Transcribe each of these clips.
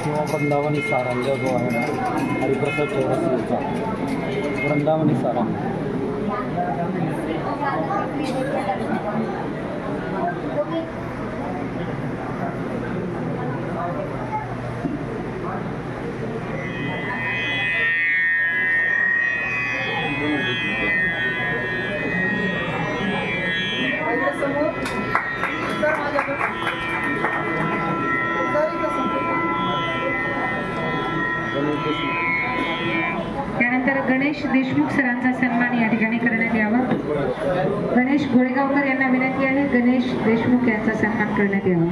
किंवा वृंदावनी सारंग जो आहे ना हरिप्रसाद चौरसियाचा वृंदावनी सारंग त्यानंतर गणेश देशमुख सरांचा सन्मान या ठिकाणी करण्यात यावा। गणेश गोळेगावकर यांना विनंती आहे गणेश देशमुख यांचा सन्मान करण्यात यावा।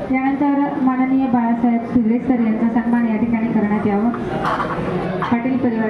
त्यानंतर माननीय बाळासाहेब सुर्वे सर यांचा सन्मान या ठिकाणी करण्यात यावा। पाटील परिवार